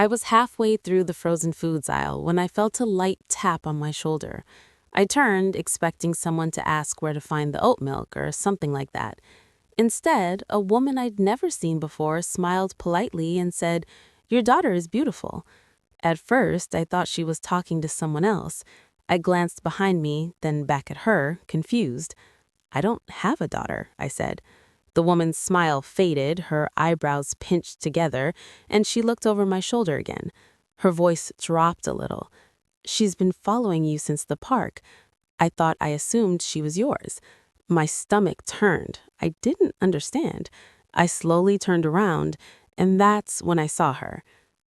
I was halfway through the frozen foods aisle when I felt a light tap on my shoulder. I turned, expecting someone to ask where to find the oat milk or something like that. Instead, a woman I'd never seen before smiled politely and said, "Your daughter is beautiful." At first, I thought she was talking to someone else. I glanced behind me, then back at her, confused. "I don't have a daughter," I said. The woman's smile faded, her eyebrows pinched together, and she looked over my shoulder again. Her voice dropped a little. "She's been following you since the park. I assumed she was yours." My stomach turned. I didn't understand. I slowly turned around, and that's when I saw her.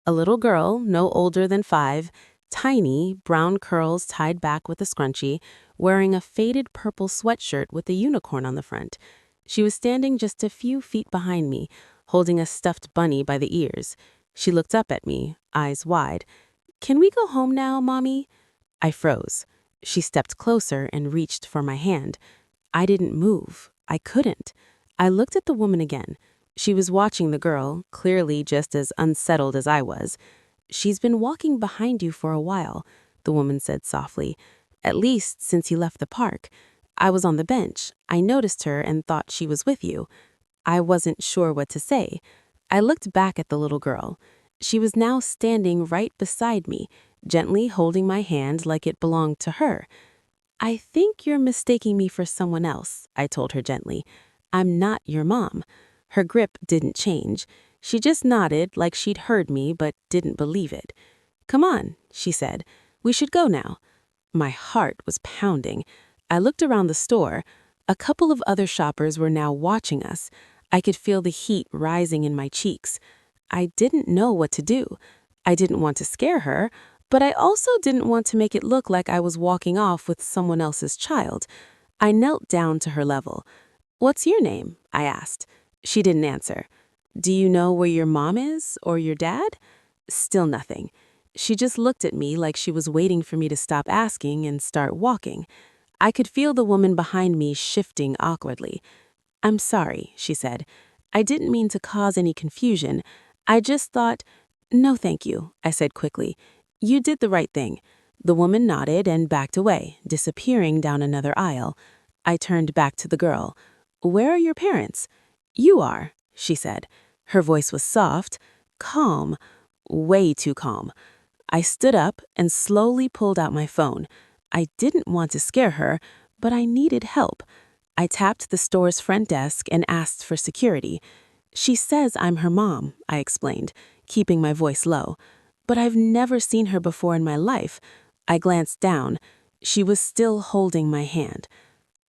A little girl, no older than 5, tiny, brown curls tied back with a scrunchie, wearing a faded purple sweatshirt with a unicorn on the front. She was standing just a few feet behind me, holding a stuffed bunny by the ears. She looked up at me, eyes wide. "Can we go home now, Mommy?" I froze. She stepped closer and reached for my hand. I didn't move. I couldn't. I looked at the woman again. She was watching the girl, clearly just as unsettled as I was. "She's been walking behind you for a while," the woman said softly. "At least since you left the park. I was on the bench. I noticed her and thought she was with you." I wasn't sure what to say. I looked back at the little girl. She was now standing right beside me, gently holding my hand like it belonged to her. "I think you're mistaking me for someone else," I told her gently. "I'm not your mom." Her grip didn't change. She just nodded like she'd heard me but didn't believe it. "Come on," she said. "We should go now." My heart was pounding. I looked around the store. A couple of other shoppers were now watching us. I could feel the heat rising in my cheeks. I didn't know what to do. I didn't want to scare her, but I also didn't want to make it look like I was walking off with someone else's child. I knelt down to her level. "What's your name?" I asked. She didn't answer. "Do you know where your mom is or your dad?" Still nothing. She just looked at me like she was waiting for me to stop asking and start walking. I could feel the woman behind me shifting awkwardly. "I'm sorry," she said. "I didn't mean to cause any confusion. I just thought—" "No, thank you," I said quickly. "You did the right thing." The woman nodded and backed away, disappearing down another aisle. I turned back to the girl. "Where are your parents?" "You are," she said. Her voice was soft, calm, way too calm. I stood up and slowly pulled out my phone. I didn't want to scare her, but I needed help. I tapped the store's front desk and asked for security. "She says I'm her mom," I explained, keeping my voice low. "But I've never seen her before in my life." I glanced down. She was still holding my hand.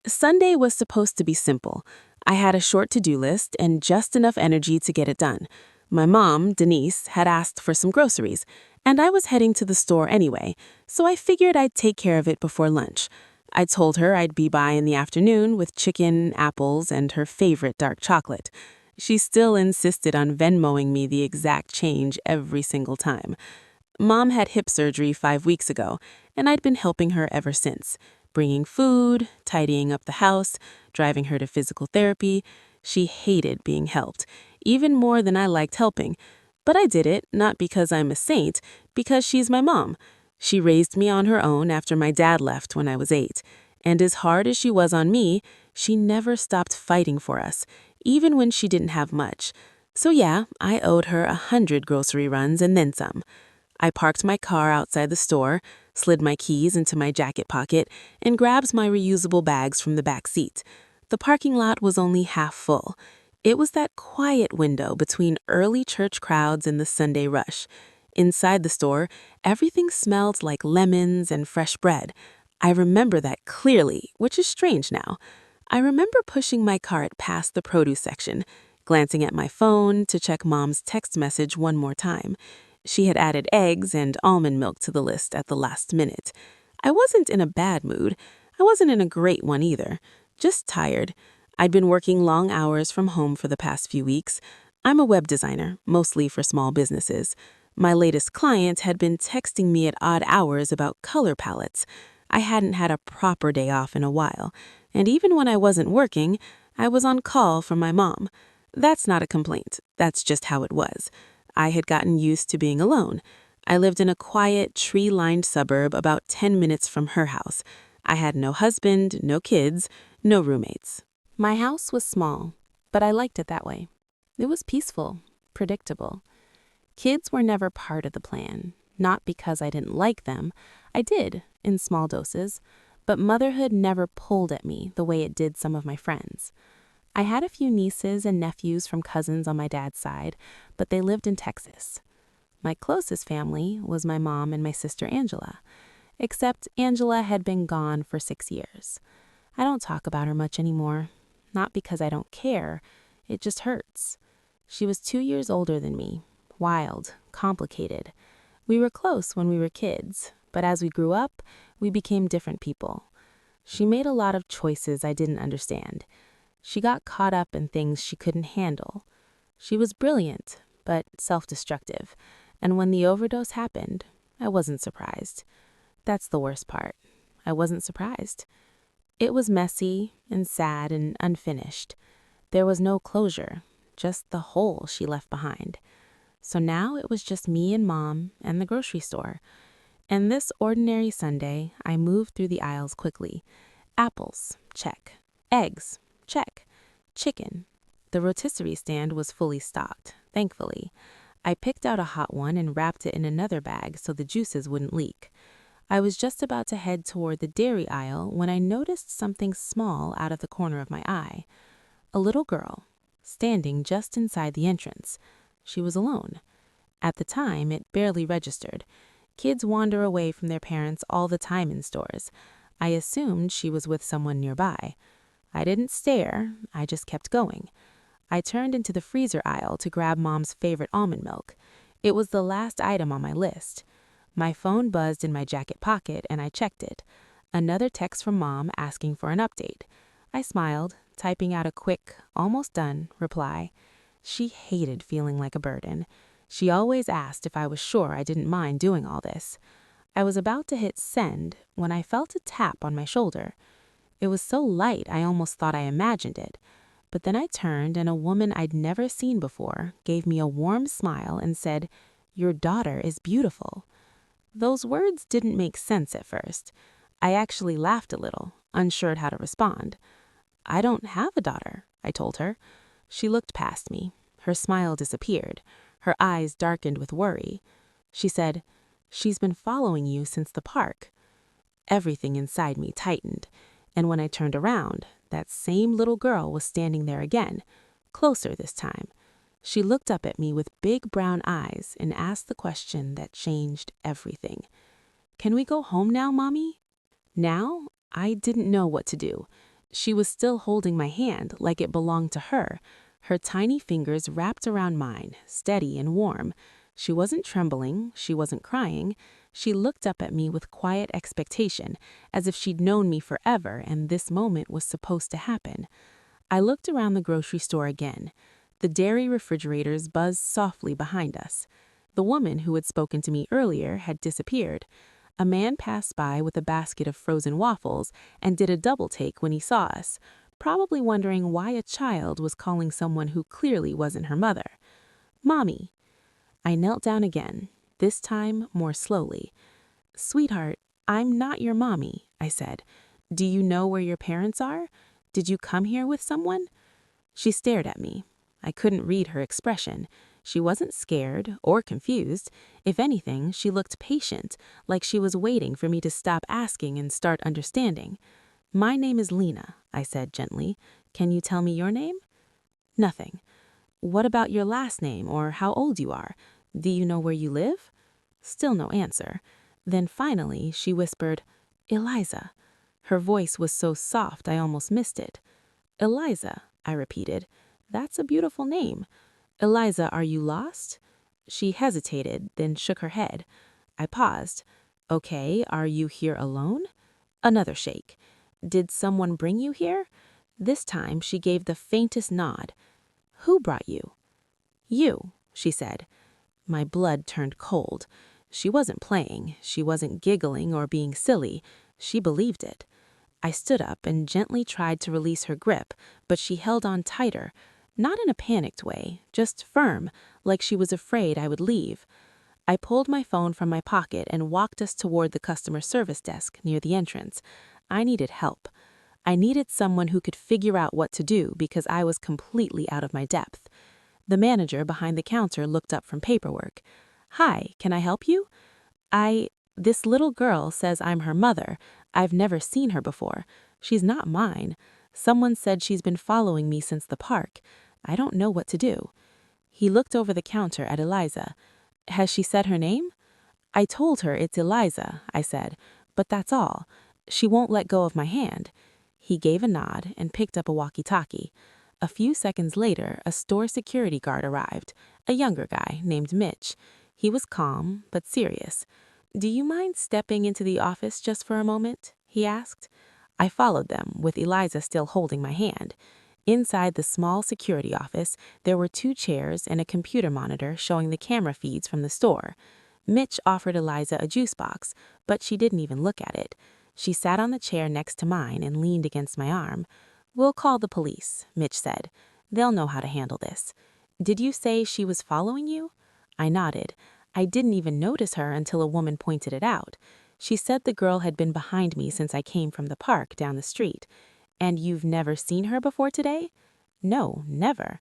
Sunday was supposed to be simple. I had a short to-do list and just enough energy to get it done. My mom, Denise, had asked for some groceries, and I was heading to the store anyway, so I figured I'd take care of it before lunch. I told her I'd be by in the afternoon with chicken, apples, and her favorite dark chocolate. She still insisted on Venmoing me the exact change every single time. Mom had hip surgery 5 weeks ago, and I'd been helping her ever since. Bringing food, tidying up the house, driving her to physical therapy. She hated being helped, even more than I liked helping. But I did it, not because I'm a saint, because she's my mom. She raised me on her own after my dad left when I was 8. And as hard as she was on me, she never stopped fighting for us, even when she didn't have much. So yeah, I owed her 100 grocery runs and then some. I parked my car outside the store, slid my keys into my jacket pocket, and grabbed my reusable bags from the back seat. The parking lot was only half full. It was that quiet window between early church crowds and the Sunday rush. Inside the store, everything smelled like lemons and fresh bread. I remember that clearly, which is strange now. I remember pushing my cart past the produce section, glancing at my phone to check Mom's text message one more time. She had added eggs and almond milk to the list at the last minute. I wasn't in a bad mood. I wasn't in a great one either. Just tired. I'd been working long hours from home for the past few weeks. I'm a web designer, mostly for small businesses. My latest client had been texting me at odd hours about color palettes. I hadn't had a proper day off in a while. And even when I wasn't working, I was on call from my mom. That's not a complaint. That's just how it was. I had gotten used to being alone. I lived in a quiet, tree-lined suburb about 10 minutes from her house. I had no husband, no kids, no roommates. My house was small, but I liked it that way. It was peaceful, predictable. Kids were never part of the plan, not because I didn't like them. I did, in small doses, but motherhood never pulled at me the way it did some of my friends. I had a few nieces and nephews from cousins on my dad's side, but they lived in Texas. My closest family was my mom and my sister Angela, except Angela had been gone for 6 years. I don't talk about her much anymore, not because I don't care, it just hurts. She was 2 years older than me, wild, complicated. We were close when we were kids, but as we grew up, we became different people. She made a lot of choices I didn't understand. She got caught up in things she couldn't handle. She was brilliant, but self-destructive, and when the overdose happened, I wasn't surprised. That's the worst part. I wasn't surprised. It was messy and sad and unfinished. There was no closure, just the hole she left behind. So now it was just me and Mom and the grocery store. And this ordinary Sunday, I moved through the aisles quickly. Apples, check. Eggs, check. Chicken. The rotisserie stand was fully stocked, thankfully. I picked out a hot one and wrapped it in another bag so the juices wouldn't leak. I was just about to head toward the dairy aisle when I noticed something small out of the corner of my eye. A little girl, standing just inside the entrance. She was alone. At the time, it barely registered. Kids wander away from their parents all the time in stores. I assumed she was with someone nearby. I didn't stare, I just kept going. I turned into the freezer aisle to grab Mom's favorite almond milk. It was the last item on my list. My phone buzzed in my jacket pocket and I checked it. Another text from Mom asking for an update. I smiled, typing out a quick, almost done, reply. She hated feeling like a burden. She always asked if I was sure I didn't mind doing all this. I was about to hit send when I felt a tap on my shoulder. It was so light I almost thought I imagined it. But then I turned and a woman I'd never seen before gave me a warm smile and said, "Your daughter is beautiful." Those words didn't make sense at first. I actually laughed a little, unsure how to respond. "I don't have a daughter," I told her. She looked past me. Her smile disappeared. Her eyes darkened with worry. She said, "She's been following you since the park." Everything inside me tightened, and when I turned around, that same little girl was standing there again, closer this time. She looked up at me with big brown eyes and asked the question that changed everything. "Can we go home now, Mommy?" Now, I didn't know what to do. She was still holding my hand like it belonged to her, her tiny fingers wrapped around mine, steady and warm. She wasn't trembling, she wasn't crying. She looked up at me with quiet expectation, as if she'd known me forever and this moment was supposed to happen. I looked around the grocery store again. The dairy refrigerators buzzed softly behind us. The woman who had spoken to me earlier had disappeared. A man passed by with a basket of frozen waffles and did a double take when he saw us, probably wondering why a child was calling someone who clearly wasn't her mother. "Mommy." I knelt down again, this time more slowly. "Sweetheart, I'm not your mommy," I said. "Do you know where your parents are? Did you come here with someone?" She stared at me. I couldn't read her expression. She wasn't scared or confused. If anything, she looked patient, like she was waiting for me to stop asking and start understanding. "My name is Lena," I said gently. "Can you tell me your name?" "Nothing." "What about your last name or how old you are? Do you know where you live?" Still no answer. Then finally she whispered, "Eliza." Her voice was so soft I almost missed it. "Eliza," I repeated. "That's a beautiful name. Eliza, are you lost?" She hesitated, then shook her head. I paused. "Okay, are you here alone?" Another shake. "Did someone bring you here?" This time she gave the faintest nod. "Who brought you?" "You," she said. My blood turned cold. She wasn't playing. She wasn't giggling or being silly. She believed it. I stood up and gently tried to release her grip, but she held on tighter. Not in a panicked way, just firm, like she was afraid I would leave. I pulled my phone from my pocket and walked us toward the customer service desk near the entrance. I needed help. I needed someone who could figure out what to do because I was completely out of my depth. The manager behind the counter looked up from paperwork. "Hi, can I help you?" This little girl says I'm her mother. I've never seen her before. She's not mine. Someone said she's been following me since the park. I don't know what to do." He looked over the counter at Eliza. "Has she said her name?" "I told her it's Eliza," I said, "but that's all. She won't let go of my hand." He gave a nod and picked up a walkie-talkie. A few seconds later, a store security guard arrived, a younger guy named Mitch. He was calm but serious. "Do you mind stepping into the office just for a moment?" he asked. I followed them, with Eliza still holding my hand. Inside the small security office, there were 2 chairs and a computer monitor showing the camera feeds from the store. Mitch offered Eliza a juice box, but she didn't even look at it. She sat on the chair next to mine and leaned against my arm. "We'll call the police," Mitch said. "They'll know how to handle this." "Did you say she was following you?" I nodded. I didn't even notice her until a woman pointed it out. She said the girl had been behind me since I came from the park down the street. "And you've never seen her before today?" "No, never."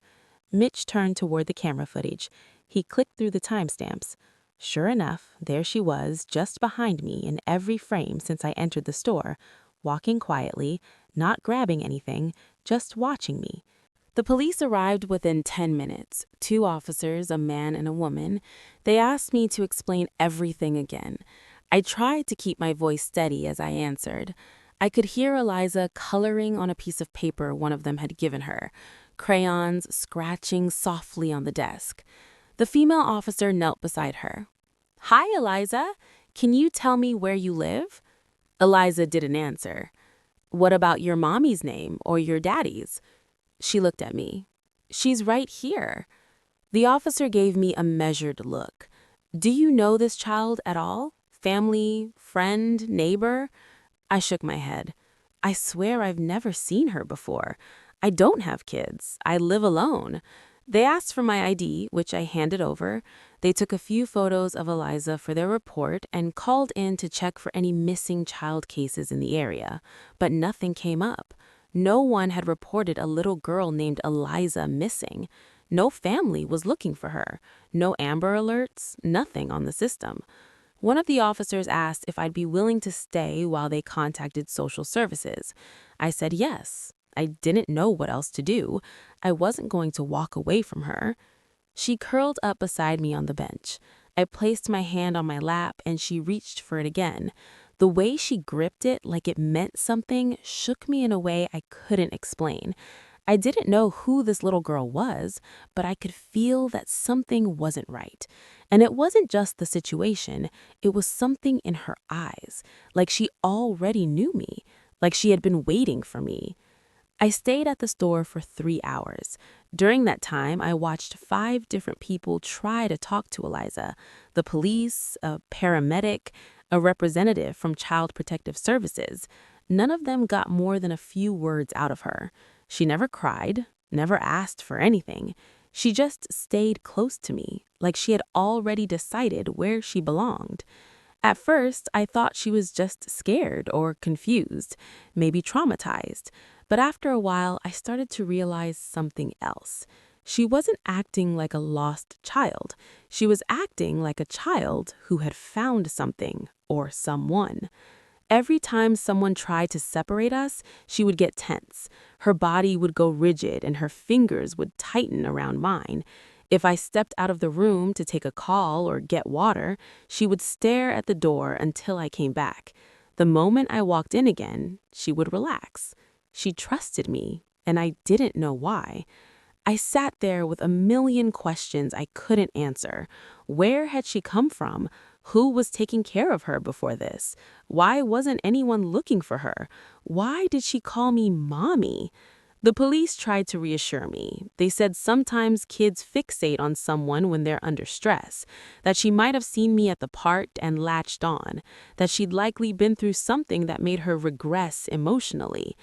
Mitch turned toward the camera footage. He clicked through the timestamps. Sure enough, there she was, just behind me in every frame since I entered the store, walking quietly, not grabbing anything, just watching me. The police arrived within 10 minutes, 2 officers, a man and a woman. They asked me to explain everything again. I tried to keep my voice steady as I answered. I could hear Eliza coloring on a piece of paper one of them had given her, crayons scratching softly on the desk. The female officer knelt beside her. "Hi, Eliza. Can you tell me where you live?" Eliza didn't answer. "What about your mommy's name or your daddy's?" She looked at me. "She's right here." The officer gave me a measured look. "Do you know this child at all? Family, friend, neighbor?" I shook my head. "I swear I've never seen her before. I don't have kids. I live alone." They asked for my ID, which I handed over. They took a few photos of Eliza for their report and called in to check for any missing child cases in the area. But nothing came up. No one had reported a little girl named Eliza missing. No family was looking for her. No Amber Alerts, nothing on the system. One of the officers asked if I'd be willing to stay while they contacted social services. I said yes. I didn't know what else to do. I wasn't going to walk away from her. She curled up beside me on the bench. I placed my hand on my lap and she reached for it again. The way she gripped it like it meant something shook me in a way I couldn't explain. I didn't know who this little girl was, but I could feel that something wasn't right. And it wasn't just the situation, it was something in her eyes, like she already knew me, like she had been waiting for me. I stayed at the store for 3 hours. During that time, I watched 5 different people try to talk to Eliza: the police, a paramedic, a representative from Child Protective Services. None of them got more than a few words out of her. She never cried, never asked for anything. She just stayed close to me, like she had already decided where she belonged. At first, I thought she was just scared or confused, maybe traumatized. But after a while, I started to realize something else. She wasn't acting like a lost child. She was acting like a child who had found something or someone. Every time someone tried to separate us, she would get tense. Her body would go rigid and her fingers would tighten around mine. If I stepped out of the room to take a call or get water, she would stare at the door until I came back. The moment I walked in again, she would relax. She trusted me, and I didn't know why. I sat there with a million questions I couldn't answer. Where had she come from? Who was taking care of her before this? Why wasn't anyone looking for her? Why did she call me mommy? The police tried to reassure me. They said sometimes kids fixate on someone when they're under stress, that she might have seen me at the park and latched on, that she'd likely been through something that made her regress emotionally.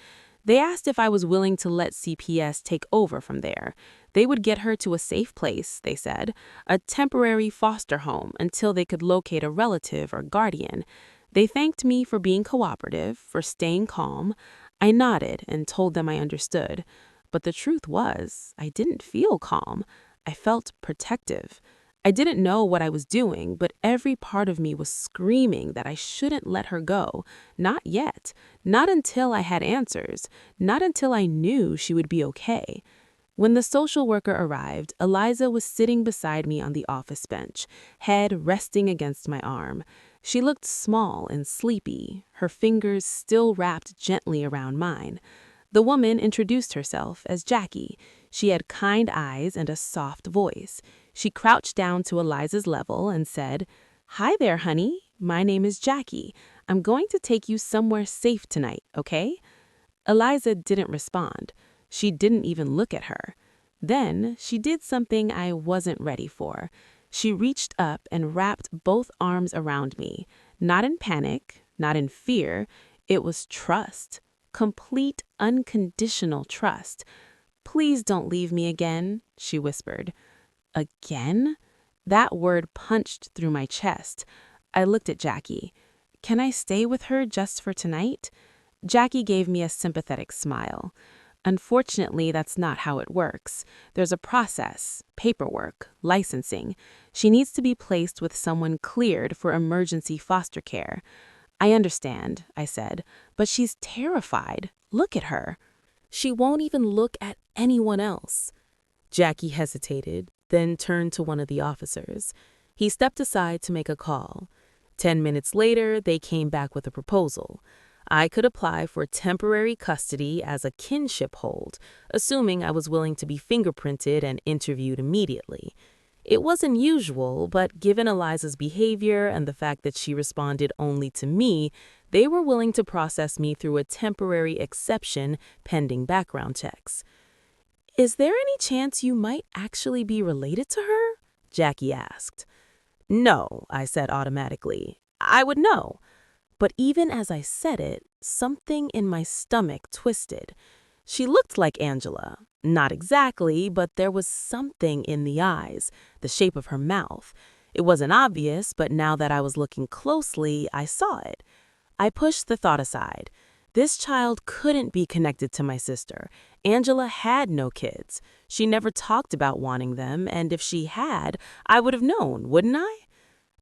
They asked if I was willing to let CPS take over from there. They would get her to a safe place, they said, a temporary foster home until they could locate a relative or guardian. They thanked me for being cooperative, for staying calm. I nodded and told them I understood. But the truth was, I didn't feel calm. I felt protective. I didn't know what I was doing, but every part of me was screaming that I shouldn't let her go. Not yet. Not until I had answers. Not until I knew she would be okay. When the social worker arrived, Eliza was sitting beside me on the office bench, head resting against my arm. She looked small and sleepy, her fingers still wrapped gently around mine. The woman introduced herself as Jackie. She had kind eyes and a soft voice. She crouched down to Eliza's level and said, "Hi there, honey. My name is Jackie. I'm going to take you somewhere safe tonight, okay?" Eliza didn't respond. She didn't even look at her. Then she did something I wasn't ready for. She reached up and wrapped both arms around me. Not in panic, not in fear. It was trust. Complete, unconditional trust. "Please don't leave me again," she whispered. Again? That word punched through my chest. I looked at Jackie. "Can I stay with her just for tonight?" Jackie gave me a sympathetic smile. "Unfortunately, that's not how it works. There's a process, paperwork, licensing. She needs to be placed with someone cleared for emergency foster care." "I understand," I said, "but she's terrified. Look at her. She won't even look at anyone else." Jackie hesitated, then turned to one of the officers. He stepped aside to make a call. 10 minutes later, they came back with a proposal. I could apply for temporary custody as a kinship hold, assuming I was willing to be fingerprinted and interviewed immediately. It wasn't usual, but given Eliza's behavior and the fact that she responded only to me, they were willing to process me through a temporary exception pending background checks. "Is there any chance you might actually be related to her?" Jackie asked. "No," I said automatically. "I would know." But even as I said it, something in my stomach twisted. She looked like Angela. Not exactly, but there was something in the eyes, the shape of her mouth. It wasn't obvious, but now that I was looking closely, I saw it. I pushed the thought aside. This child couldn't be connected to my sister. Angela had no kids. She never talked about wanting them, and if she had, I would have known, wouldn't I?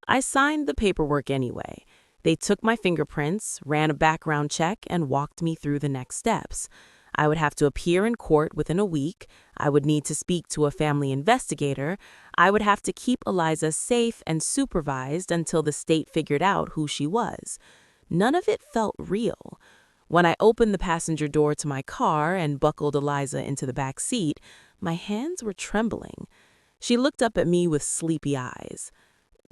I signed the paperwork anyway. They took my fingerprints, ran a background check, and walked me through the next steps. I would have to appear in court within a week. I would need to speak to a family investigator. I would have to keep Eliza safe and supervised until the state figured out who she was. None of it felt real. When I opened the passenger door to my car and buckled Eliza into the back seat, my hands were trembling. She looked up at me with sleepy eyes.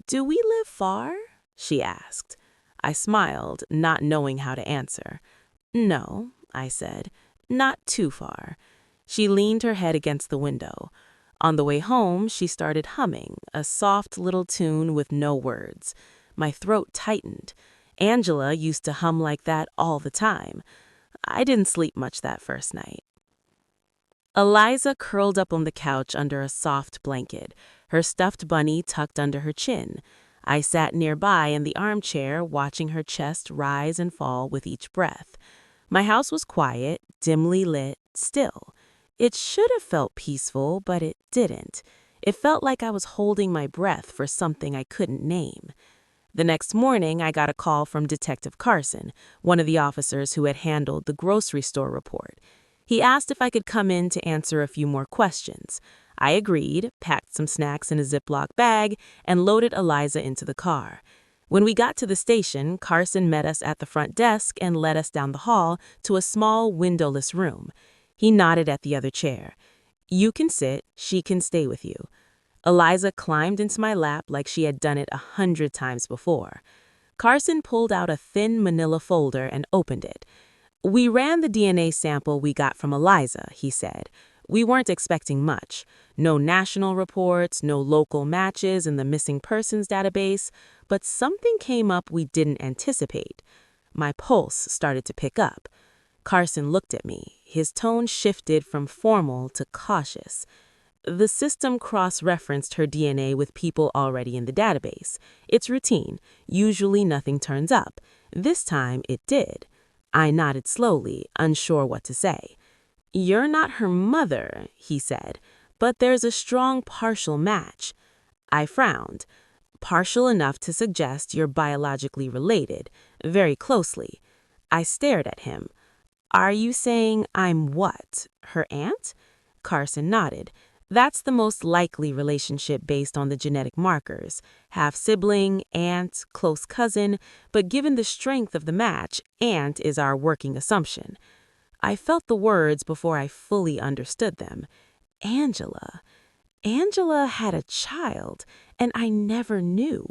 "Do we live far?" she asked. I smiled, not knowing how to answer. "No," I said, "not too far." She leaned her head against the window. On the way home, she started humming, a soft little tune with no words. My throat tightened. Angela used to hum like that all the time. I didn't sleep much that first night. Eliza curled up on the couch under a soft blanket, her stuffed bunny tucked under her chin. I sat nearby in the armchair, watching her chest rise and fall with each breath. My house was quiet, dimly lit, still. It should have felt peaceful, but it didn't. It felt like I was holding my breath for something I couldn't name. The next morning, I got a call from Detective Carson, one of the officers who had handled the grocery store report. He asked if I could come in to answer a few more questions. I agreed, packed some snacks in a Ziploc bag, and loaded Eliza into the car. When we got to the station, Carson met us at the front desk and led us down the hall to a small, windowless room. He nodded at the other chair. "You can sit, she can stay with you." Eliza climbed into my lap like she had done it 100 times before. Carson pulled out a thin manila folder and opened it. "We ran the DNA sample we got from Eliza," he said. "We weren't expecting much. No national reports, no local matches in the missing persons database, but something came up we didn't anticipate." My pulse started to pick up. Carson looked at me. His tone shifted from formal to cautious. The system cross-referenced her DNA with people already in the database. It's routine. Usually nothing turns up. This time it did. I nodded slowly, unsure what to say. "You're not her mother," he said, "but there's a strong partial match." I frowned. "Partial enough to suggest you're biologically related, very closely." I stared at him. "Are you saying I'm what, her aunt?" Carson nodded. "That's the most likely relationship based on the genetic markers. Half-sibling, aunt, close cousin, but given the strength of the match, aunt is our working assumption." I felt the words before I fully understood them. Angela. Angela had a child, and I never knew.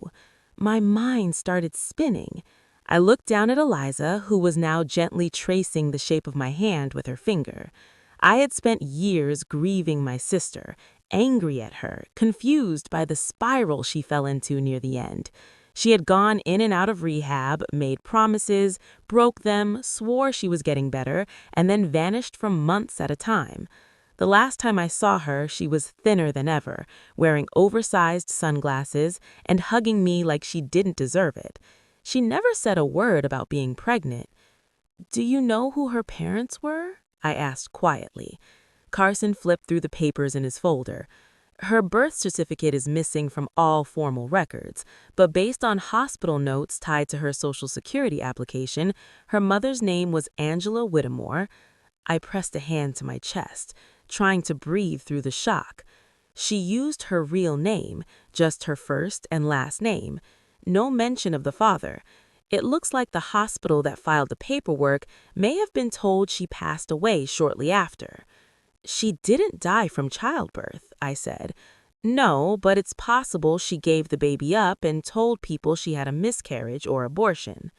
My mind started spinning. I looked down at Eliza, who was now gently tracing the shape of my hand with her finger. I had spent years grieving my sister, angry at her, confused by the spiral she fell into near the end. She had gone in and out of rehab, made promises, broke them, swore she was getting better, and then vanished for months at a time. The last time I saw her, she was thinner than ever, wearing oversized sunglasses and hugging me like she didn't deserve it. She never said a word about being pregnant. "Do you know who her parents were?" I asked quietly. Carson flipped through the papers in his folder. "Her birth certificate is missing from all formal records, but based on hospital notes tied to her Social Security application, her mother's name was Angela Whittemore." I pressed a hand to my chest, trying to breathe through the shock. She used her real name, just her first and last name. No mention of the father. It looks like the hospital that filed the paperwork may have been told she passed away shortly after. "She didn't die from childbirth," I said. "No, but it's possible she gave the baby up and told people she had a miscarriage or abortion."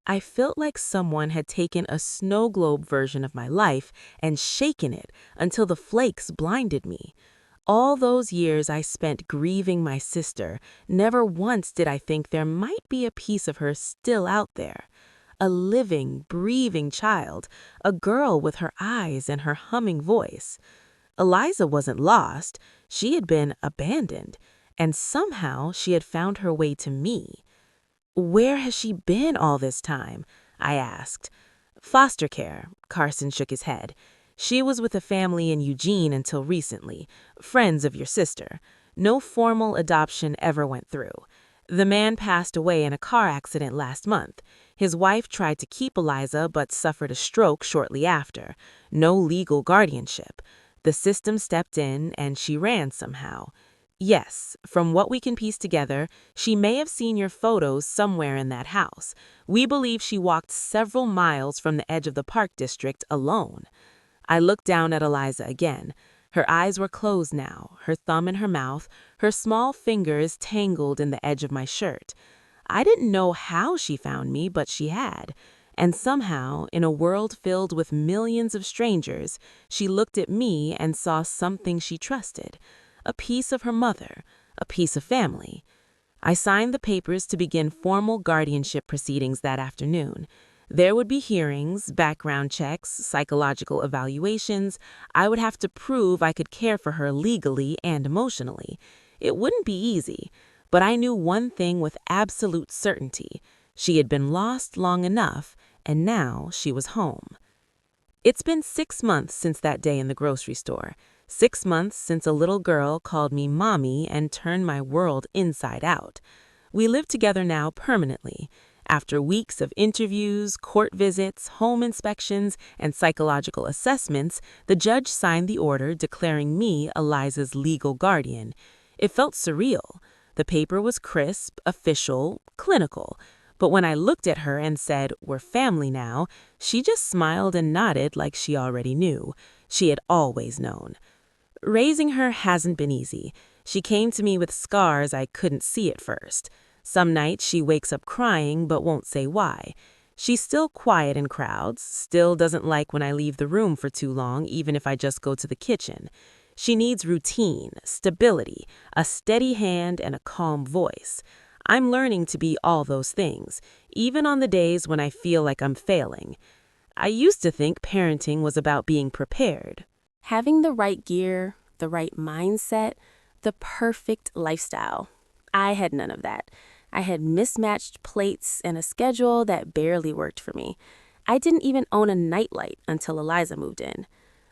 I felt like someone had taken a snow globe version of my life and shaken it until the flakes blinded me. All those years I spent grieving my sister, never once did I think there might be a piece of her still out there. A living, breathing child, a girl with her eyes and her humming voice. Eliza wasn't lost, she had been abandoned, and somehow she had found her way to me. "Where has she been all this time?" I asked. "Foster care," Carson shook his head. "She was with a family in Eugene until recently, friends of your sister. No formal adoption ever went through. The man passed away in a car accident last month. His wife tried to keep Eliza but suffered a stroke shortly after. No legal guardianship. The system stepped in and she ran somehow. Yes, from what we can piece together, she may have seen your photos somewhere in that house. We believe she walked several miles from the edge of the park district alone." I looked down at Eliza again. Her eyes were closed now, her thumb in her mouth, her small fingers tangled in the edge of my shirt. I didn't know how she found me, but she had. And somehow, in a world filled with millions of strangers, she looked at me and saw something she trusted. A piece of her mother, a piece of family. I signed the papers to begin formal guardianship proceedings that afternoon. There would be hearings, background checks, psychological evaluations. I would have to prove I could care for her legally and emotionally. It wouldn't be easy, but I knew one thing with absolute certainty. She had been lost long enough, and now she was home. It's been 6 months since that day in the grocery store. 6 months since a little girl called me Mommy and turned my world inside out. We live together now permanently. After weeks of interviews, court visits, home inspections, and psychological assessments, the judge signed the order declaring me Eliza's legal guardian. It felt surreal. The paper was crisp, official, clinical. But when I looked at her and said, "We're family now," she just smiled and nodded like she already knew. She had always known. Raising her hasn't been easy. She came to me with scars I couldn't see at first. Some nights she wakes up crying but won't say why. She's still quiet in crowds, still doesn't like when I leave the room for too long, even if I just go to the kitchen. She needs routine, stability, a steady hand, and a calm voice. I'm learning to be all those things, even on the days when I feel like I'm failing. I used to think parenting was about being prepared. Having the right gear, the right mindset, the perfect lifestyle. I had none of that. I had mismatched plates and a schedule that barely worked for me. I didn't even own a nightlight until Eliza moved in.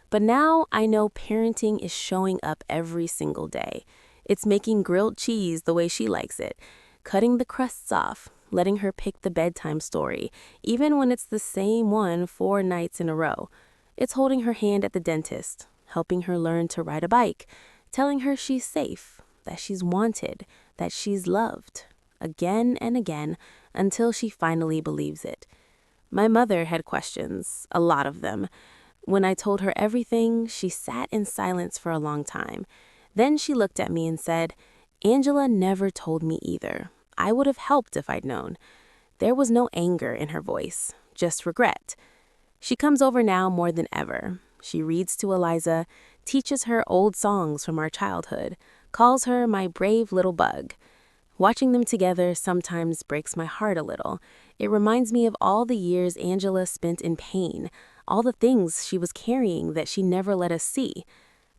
But now I know parenting is showing up every single day. It's making grilled cheese the way she likes it, cutting the crusts off, letting her pick the bedtime story, even when it's the same one 4 nights in a row. It's holding her hand at the dentist, helping her learn to ride a bike, telling her she's safe, that she's wanted, that she's loved, again and again, until she finally believes it. My mother had questions, a lot of them. When I told her everything, she sat in silence for a long time. Then she looked at me and said, "Angela never told me either. I would have helped if I'd known." There was no anger in her voice, just regret. She comes over now more than ever. She reads to Eliza, teaches her old songs from our childhood, calls her my brave little bug. Watching them together sometimes breaks my heart a little. It reminds me of all the years Angela spent in pain, all the things she was carrying that she never let us see.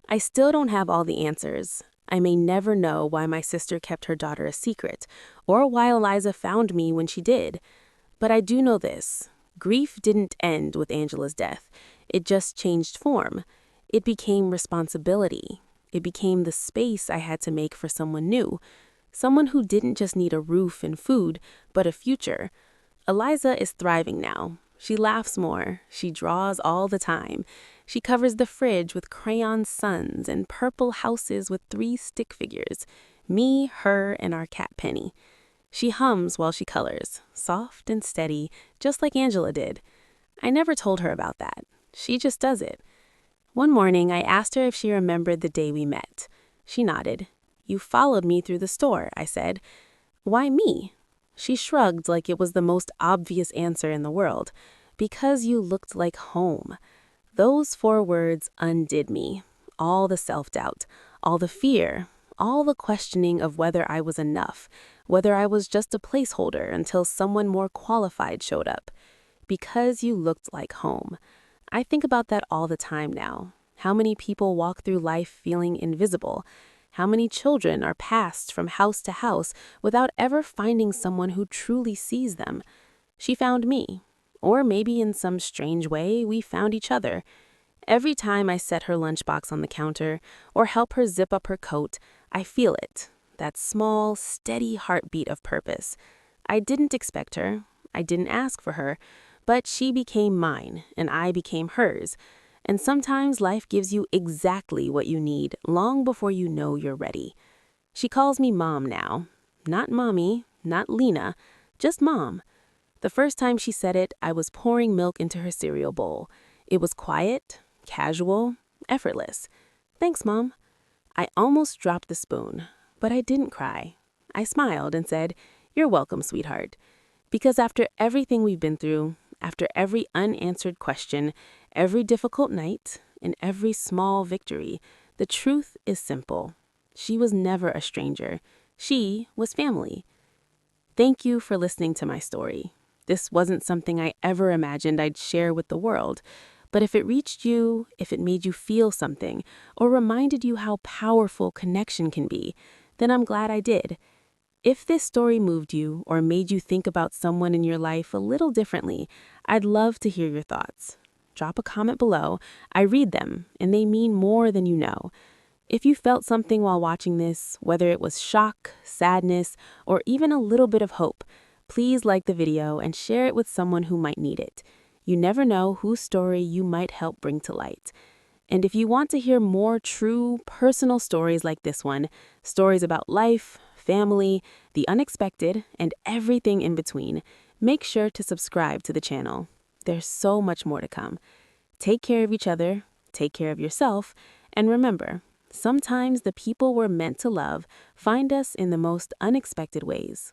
I still don't have all the answers. I may never know why my sister kept her daughter a secret, or why Eliza found me when she did. But I do know this. Grief didn't end with Angela's death. It just changed form. It became responsibility. It became the space I had to make for someone new. Someone who didn't just need a roof and food, but a future. Eliza is thriving now. She laughs more. She draws all the time. She covers the fridge with crayon suns and purple houses with 3 stick figures. Me, her, and our cat Penny. She hums while she colors, soft and steady, just like Angela did. I never told her about that. She just does it. One morning, I asked her if she remembered the day we met. She nodded. "You followed me through the store," I said. "Why me?" She shrugged like it was the most obvious answer in the world. "Because you looked like home." Those 4 words undid me. All the self-doubt, all the fear, all the questioning of whether I was enough, whether I was just a placeholder until someone more qualified showed up. Because you looked like home. I think about that all the time now. How many people walk through life feeling invisible? How many children are passed from house to house without ever finding someone who truly sees them? She found me. Or maybe in some strange way, we found each other. Every time I set her lunchbox on the counter or help her zip up her coat, I feel it. That small, steady heartbeat of purpose. I didn't expect her. I didn't ask for her. But she became mine, and I became hers. And sometimes life gives you exactly what you need long before you know you're ready. She calls me Mom now. Not Mommy, not Lena, just Mom. The first time she said it, I was pouring milk into her cereal bowl. It was quiet, casual, effortless. "Thanks, Mom." I almost dropped the spoon, but I didn't cry. I smiled and said, "You're welcome, sweetheart." Because after everything we've been through, after every unanswered question, every difficult night, and every small victory, the truth is simple. She was never a stranger. She was family. Thank you for listening to my story. This wasn't something I ever imagined I'd share with the world. But if it reached you, if it made you feel something, or reminded you how powerful connection can be, then I'm glad I did. If this story moved you or made you think about someone in your life a little differently, I'd love to hear your thoughts. Drop a comment below. I read them, and they mean more than you know. If you felt something while watching this, whether it was shock, sadness, or even a little bit of hope, please like the video and share it with someone who might need it. You never know whose story you might help bring to light. And if you want to hear more true, personal stories like this one, stories about life, family, the unexpected, and everything in between, make sure to subscribe to the channel. There's so much more to come. Take care of each other, take care of yourself, and remember, sometimes the people we're meant to love find us in the most unexpected ways.